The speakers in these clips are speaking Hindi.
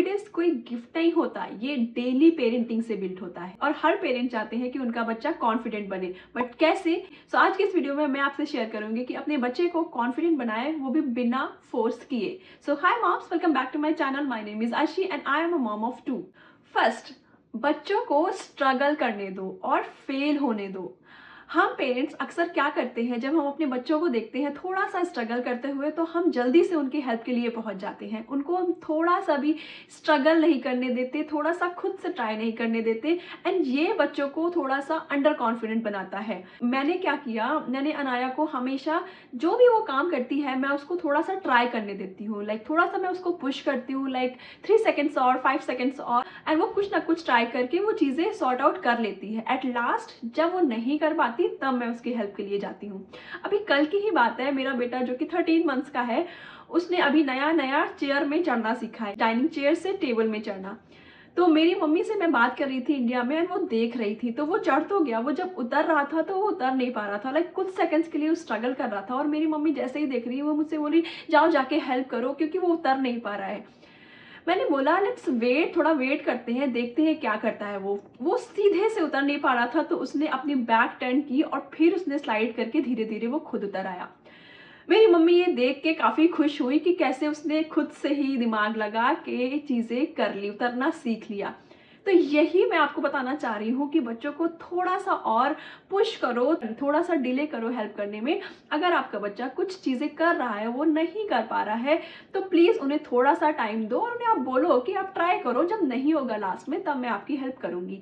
कॉन्फिडेंस कोई गिफ्ट नहीं होता, ये डेली पेरेंटिंग से बिल्ड होता है और हर पेरेंट चाहते हैं कि उनका बच्चा कॉन्फिडेंट बने, बट कैसे? आज के इस वीडियो में मैं आपसे शेयर करूंगी कि अपने बच्चे को कॉन्फिडेंट बनाए, वो भी बिना फोर्स किए। So hi moms, welcome back to my channel. My name is Ashi and I am a mom of 2। First, बच्चों को स्ट्रगल करने दो और फेल होने दो। हम पेरेंट्स अक्सर क्या करते हैं, जब हम अपने बच्चों को देखते हैं थोड़ा सा स्ट्रगल करते हुए, तो हम जल्दी से उनकी हेल्प के लिए पहुंच जाते हैं। उनको हम थोड़ा सा भी स्ट्रगल नहीं करने देते, थोड़ा सा खुद से ट्राई नहीं करने देते, एंड ये बच्चों को थोड़ा सा अंडर कॉन्फिडेंट बनाता है। मैंने क्या किया, मैंने अनाया को हमेशा जो भी वो काम करती है मैं उसको थोड़ा सा ट्राई करने देती हूँ। थोड़ा सा मैं उसको पुश करती हूँ, 3 सेकेंड्स और 5 सेकेंड्स और, एंड वो कुछ ना कुछ ट्राई करके वो चीज़ें सॉर्ट आउट कर लेती है। एट लास्ट जब वो नहीं कर पाती तब मैं उसकी हेल्प के लिए जाती हूँ। अभी कल की ही बात है, मेरा बेटा जो कि 13 मंथ्स का है, उसने अभी नया नया चेयर में चढ़ना सीखा है, डाइनिंग चेयर से टेबल में चढ़ना। तो मेरी मम्मी से मैं बात कर रही थी इंडिया में, और वो देख रही थी, तो वो चढ़ तो गया। वो जब उतर रहा था तो वो उतर नहीं पा रहा था, कुछ सेकंड्स के लिए वो स्ट्रगल कर रहा था, और मेरी मम्मी जैसे ही देख रही है वो मुझसे बोली जाओ जाके हेल्प करो, क्योंकि वो उतर नहीं पा रहा है। मैंने बोला लेट्स वेट, थोड़ा वेट करते हैं, देखते हैं क्या करता है। वो सीधे से उतर नहीं पा रहा था, तो उसने अपनी बैक टर्न की और फिर उसने स्लाइड करके धीरे धीरे वो खुद उतर आया। मेरी मम्मी ये देख के काफ़ी खुश हुई कि कैसे उसने खुद से ही दिमाग लगा के चीज़ें कर ली, उतरना सीख लिया। तो यही मैं आपको बताना चाह रही हूँ कि बच्चों को थोड़ा सा और पुश करो, थोड़ा सा डिले करो हेल्प करने में। अगर आपका बच्चा कुछ चीज़ें कर रहा है, वो नहीं कर पा रहा है, तो प्लीज़ उन्हें थोड़ा सा टाइम दो और उन्हें आप बोलो कि आप ट्राई करो, जब नहीं होगा लास्ट में तब मैं आपकी हेल्प करूँगी।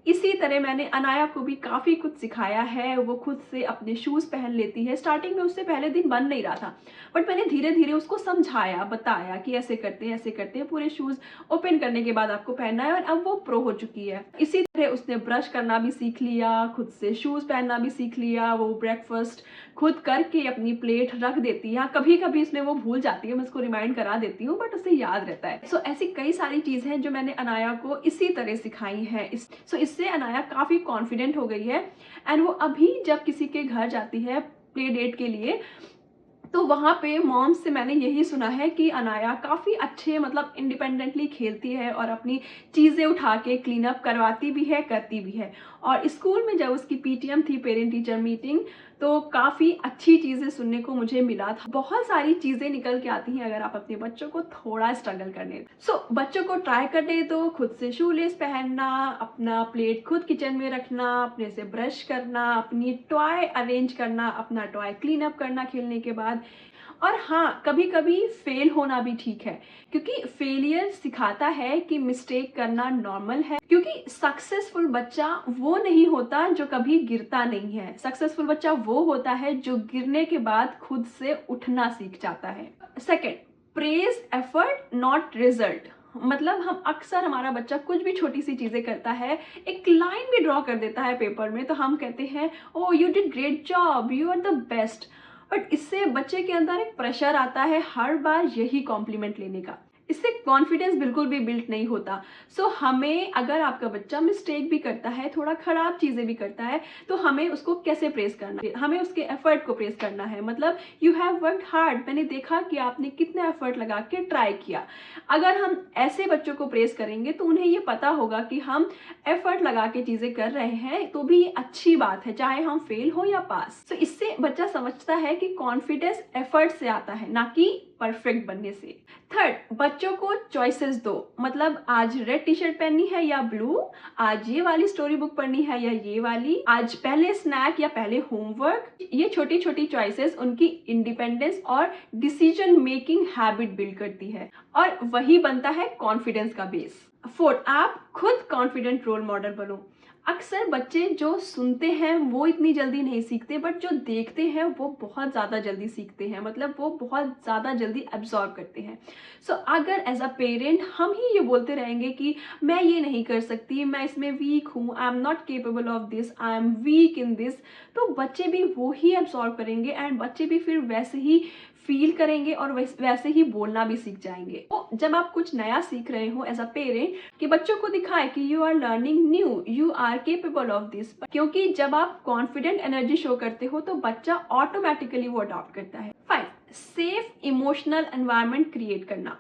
इसी तरह मैंने अनाया को भी काफ़ी कुछ सिखाया है। वो खुद से अपने शूज़ पहन लेती है। स्टार्टिंग में उससे पहले दिन बन नहीं रहा था, बट मैंने धीरे धीरे उसको समझाया, बताया कि ऐसे करते हैं, ऐसे करते हैं, पूरे शूज़ ओपन करने के बाद आपको पहनना है, और अब वो प्रो हो चुकी है। इसी तरह उसने ब्रश करना भी सीख लिया, खुद से शूज़ पहनना भी सीख लिया। वो ब्रेकफास्ट खुद करके अपनी प्लेट रख देती है। हाँ, कभी कभी उसमें वो भूल जाती है, मैं उसको रिमाइंड करा देती हूँ, बट उसे याद रहता है। ऐसी कई सारी चीज़ हैं जो मैंने अनाया को इसी तरह सिखाई हैं। इससे अनाया काफ़ी कॉन्फिडेंट हो गई है, एंड वो अभी जब किसी के घर जाती है प्ले डेट के लिए, तो वहाँ पे मॉम्स से मैंने यही सुना है कि अनाया काफ़ी अच्छे, इंडिपेंडेंटली खेलती है और अपनी चीज़ें उठा के क्लीन अप करवाती भी है, करती भी है। और स्कूल में जब उसकी पीटीएम थी, पेरेंट टीचर मीटिंग, तो काफ़ी अच्छी चीज़ें सुनने को मुझे मिला था। बहुत सारी चीज़ें निकल के आती हैं अगर आप अपने बच्चों को थोड़ा स्ट्रगल करने दो। बच्चों को ट्राई करने दो, खुद से शू लेस पहनना, अपना प्लेट खुद किचन में रखना, अपने से ब्रश करना, अपनी टॉय अरेंज करना, अपना टॉय क्लीन अप करना खेलने के बाद। और हाँ, कभी कभी फेल होना भी ठीक है, क्योंकि फेलियर सिखाता है कि मिस्टेक करना नॉर्मल है। क्योंकि सक्सेसफुल बच्चा वो नहीं होता जो कभी गिरता नहीं है। सक्सेसफुल बच्चा वो होता है जो गिरने के बाद खुद से उठना सीख जाता है। Second, praise effort not result. हम अक्सर, हमारा बच्चा कुछ भी छोटी सी चीजें करता है, एक लाइन भी ड्रॉ कर देता है पेपर में, तो हम कहते हैं oh you did great job, you are the best. But इससे बच्चे के अंदर एक प्रेशर आता है हर बार यही कॉम्प्लीमेंट लेने का। इससे कॉन्फिडेंस बिल्कुल भी बिल्ड नहीं होता। हमें, अगर आपका बच्चा मिस्टेक भी करता है, थोड़ा खराब चीजें भी करता है, तो हमें उसको कैसे प्रेस करना है? हमें उसके एफर्ट को प्रेस करना है। यू हैव वर्कड हार्ड, मैंने देखा कि आपने कितना एफर्ट लगा के ट्राई किया। अगर हम ऐसे बच्चों को प्रेस करेंगे तो उन्हें ये पता होगा कि हम एफर्ट लगा के चीजें कर रहे हैं, तो भी ये अच्छी बात है, चाहे हम फेल हो या पास। इससे बच्चा समझता है कि कॉन्फिडेंस एफर्ट से आता है, ना कि परफेक्ट बनने से। थर्ड, बच्चों को चॉइसेस दो। आज रेड टी शर्ट पहननी है या ब्लू, आज ये वाली स्टोरी बुक पढ़नी है या ये वाली, आज पहले स्नैक या पहले होमवर्क। ये छोटी छोटी चॉइसेस उनकी इंडिपेंडेंस और डिसीजन मेकिंग हैबिट बिल्ड करती है, और वही बनता है कॉन्फिडेंस का बेस। फोर्थ, आप खुद कॉन्फिडेंट रोल मॉडल बनो। अक्सर बच्चे जो सुनते हैं वो इतनी जल्दी नहीं सीखते, बट जो देखते हैं वो बहुत ज़्यादा जल्दी सीखते हैं। वो बहुत ज़्यादा जल्दी एब्जॉर्ब करते हैं। अगर एज अ पेरेंट हम ही ये बोलते रहेंगे कि मैं ये नहीं कर सकती, मैं इसमें वीक हूँ, I am not capable of this, I am weak in this, तो बच्चे भी वो ही एब्जॉर्ब करेंगे, एंड बच्चे भी फिर वैसे ही फील करेंगे और वैसे ही बोलना भी सीख जाएंगे। तो जब आप कुछ नया सीख रहे हो एज अ पेरेंट, कि बच्चों को दिखाए कि you are learning new, you are capable of this, क्योंकि जब आप कॉन्फिडेंट एनर्जी शो करते हो तो बच्चा ऑटोमेटिकली वो अडॉप्ट करता है। 5, सेफ इमोशनल एनवायरनमेंट क्रिएट करना।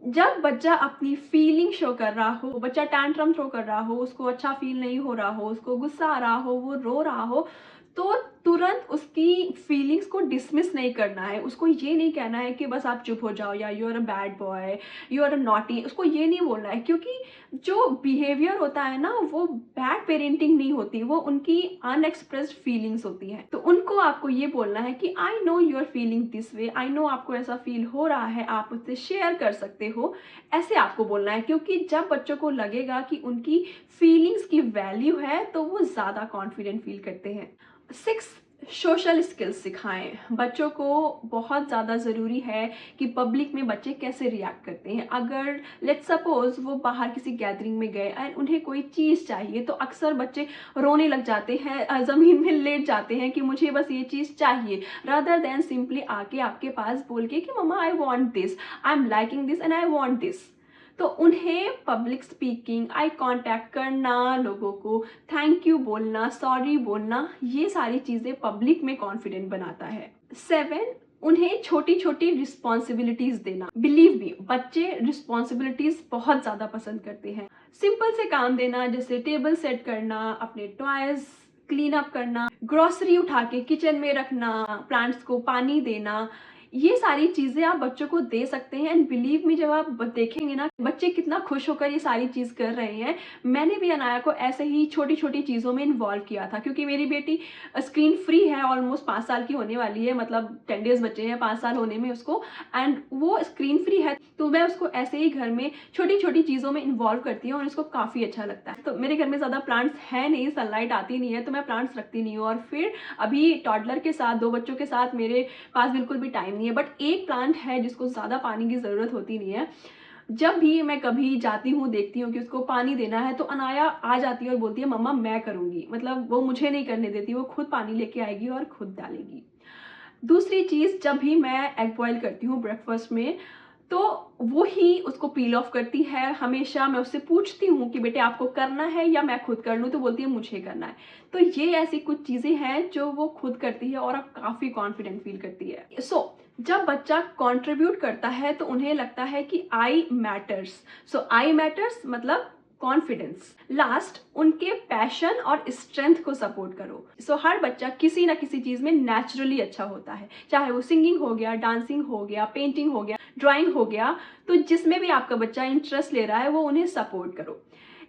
जब बच्चा अपनी फीलिंग शो कर रहा हो, बच्चा टैंट्रम थ्रो कर रहा हो, उसको अच्छा फील नहीं हो रहा हो, उसको गुस्सा आ रहा हो, वो रो रहा हो, तो तुरंत उसकी फीलिंग्स को डिसमिस नहीं करना है। उसको ये नहीं कहना है कि बस आप चुप हो जाओ या you are a bad boy, you are a naughty. उसको ये नहीं बोलना है, क्योंकि जो बिहेवियर होता है ना, वो बैड पेरेंटिंग नहीं होती, वो उनकी अनएक्सप्रेस्ड फीलिंग्स होती हैं। तो उनको आपको ये बोलना है कि I know you are feeling this way, I know आपको ऐसा फील हो रहा है, आप उससे शेयर कर सकते हो। ऐसे आपको बोलना है, क्योंकि जब बच्चों को लगेगा कि उनकी फीलिंग्स की वैल्यू है, तो वो ज़्यादा कॉन्फिडेंट फील करते हैं। 6, सोशल स्किल्स सिखाएं। बच्चों को बहुत ज़्यादा ज़रूरी है कि पब्लिक में बच्चे कैसे रिएक्ट करते हैं। अगर लेट्स सपोज वो बाहर किसी गैदरिंग में गए एंड उन्हें कोई चीज़ चाहिए, तो अक्सर बच्चे रोने लग जाते हैं, ज़मीन में लेट जाते हैं कि मुझे बस ये चीज़ चाहिए, रादर देन सिंपली आके आपके पास बोल के कि मम्मा I want this, I am liking this and I want this. तो उन्हें पब्लिक स्पीकिंग, आई कांटेक्ट करना, लोगों को थैंक यू बोलना, सॉरी बोलना, ये सारी चीज़ें पब्लिक में कॉन्फिडेंट बनाता है। 7, उन्हें छोटी छोटी रिस्पॉन्सिबिलिटीज देना। बिलीव मी, बच्चे रिस्पॉन्सिबिलिटीज बहुत ज़्यादा पसंद करते हैं। सिंपल से काम देना, जैसे टेबल सेट करना, अपने टॉयज क्लीन अप करना, ग्रोसरी उठा के किचन में रखना, प्लांट्स को पानी देना, ये सारी चीज़ें आप बच्चों को दे सकते हैं। एंड बिलीव मी, जब आप देखेंगे ना बच्चे कितना खुश होकर ये सारी चीज़ कर रहे हैं। मैंने भी अनाया को ऐसे ही छोटी छोटी चीज़ों में इन्वॉल्व किया था, क्योंकि मेरी बेटी स्क्रीन फ्री है, ऑलमोस्ट 5 साल की होने वाली है, मतलब 10 डेज बचे हैं 5 साल होने में उसको, एंड वो स्क्रीन फ्री है। तो मैं उसको ऐसे ही घर में छोटी छोटी चीज़ों में इन्वॉल्व करती हूँ और उसको काफ़ी अच्छा लगता है। तो मेरे घर में ज़्यादा प्लांट्स है नहीं, सनलाइट आती नहीं है, तो मैं प्लांट्स रखती नहीं हूँ। और फिर अभी टॉडलर के साथ, 2 बच्चों के साथ मेरे पास बिल्कुल भी टाइम नहीं है। बट एक प्लांट है जिसको ज़्यादा पानी की ज़रूरत होती नहीं है। जब भी मैं कभी जाती हूँ, देखती हूँ कि उसको पानी देना है, तो अनाया आ जाती है और बोलती है मम्मा मैं करूँगी। मतलब वो मुझे नहीं करने देती, वो खुद पानी लेके आएगी और खुद डालेगी। दूसरी चीज़, जब भी मैं एग बॉयल करती हूँ ब्रेकफास्ट में, तो वो ही उसको पील ऑफ करती है। हमेशा मैं उससे पूछती हूँ कि बेटे आपको करना है या मैं खुद कर लूँ, तो बोलती है मुझे करना है। तो ये ऐसी कुछ चीज़ें हैं जो वो खुद करती है और अब काफ़ी कॉन्फिडेंट फील करती है। जब बच्चा कंट्रीब्यूट करता है, तो उन्हें लगता है कि आई मैटर्स। आई मैटर्स मतलब कॉन्फिडेंस। लास्ट, उनके पैशन और स्ट्रेंथ को सपोर्ट करो। हर बच्चा किसी ना किसी चीज़ में नेचुरली अच्छा होता है, चाहे वो सिंगिंग हो गया, डांसिंग हो गया, पेंटिंग हो गया, ड्राइंग हो गया। तो जिसमें भी आपका बच्चा इंटरेस्ट ले रहा है, वो उन्हें सपोर्ट करो।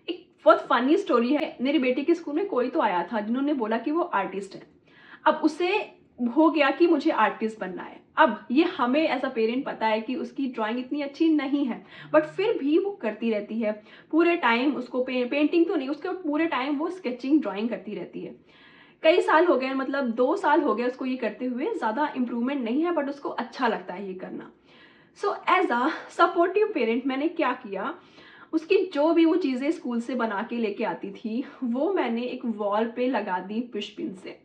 एक बहुत फनी स्टोरी है, मेरी बेटी के स्कूल में कोई तो आया था जिन्होंने बोला कि वो आर्टिस्ट है। अब उसे हो गया कि मुझे आर्टिस्ट बनना है। अब ये हमें एज अ पेरेंट पता है कि उसकी ड्राइंग इतनी अच्छी नहीं है, बट फिर भी वो करती रहती है पूरे टाइम। उसको पेंटिंग तो नहीं, उसके पूरे टाइम वो स्केचिंग ड्राइंग करती रहती है। कई साल हो गए, मतलब 2 साल हो गए उसको ये करते हुए। ज़्यादा इम्प्रूवमेंट नहीं है, बट उसको अच्छा लगता है ये करना। एज अ सपोर्टिव पेरेंट मैंने क्या किया, उसकी जो भी वो चीज़ें स्कूल से बना के लेके आती थी, वो मैंने एक वॉल पे लगा दी पुशपिन से।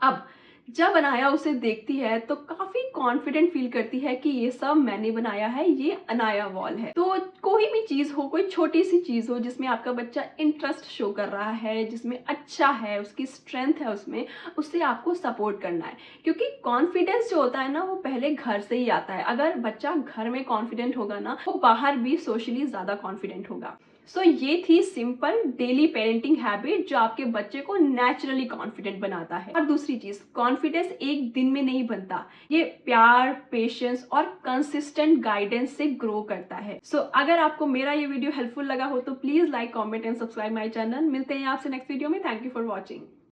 अब जब अनाया उसे देखती है, तो काफी कॉन्फिडेंट फील करती है कि ये सब मैंने बनाया है, ये अनाया वॉल है। तो कोई भी चीज हो, कोई छोटी सी चीज हो जिसमें आपका बच्चा इंटरेस्ट शो कर रहा है, जिसमें अच्छा है, उसकी स्ट्रेंथ है उसमें, उससे आपको सपोर्ट करना है। क्योंकि कॉन्फिडेंस जो होता है ना, वो पहले घर से ही आता है। अगर बच्चा घर में कॉन्फिडेंट होगा ना, वो बाहर भी सोशली ज्यादा कॉन्फिडेंट होगा। ये थी सिंपल डेली पेरेंटिंग हैबिट जो आपके बच्चे को नेचुरली कॉन्फिडेंट बनाता है। और दूसरी चीज, कॉन्फिडेंस एक दिन में नहीं बनता, ये प्यार, पेशेंस और कंसिस्टेंट गाइडेंस से ग्रो करता है। अगर आपको मेरा ये वीडियो हेल्पफुल लगा हो, तो please like, comment and subscribe my channel. मिलते हैं आपसे नेक्स्ट वीडियो में। Thank you for watching.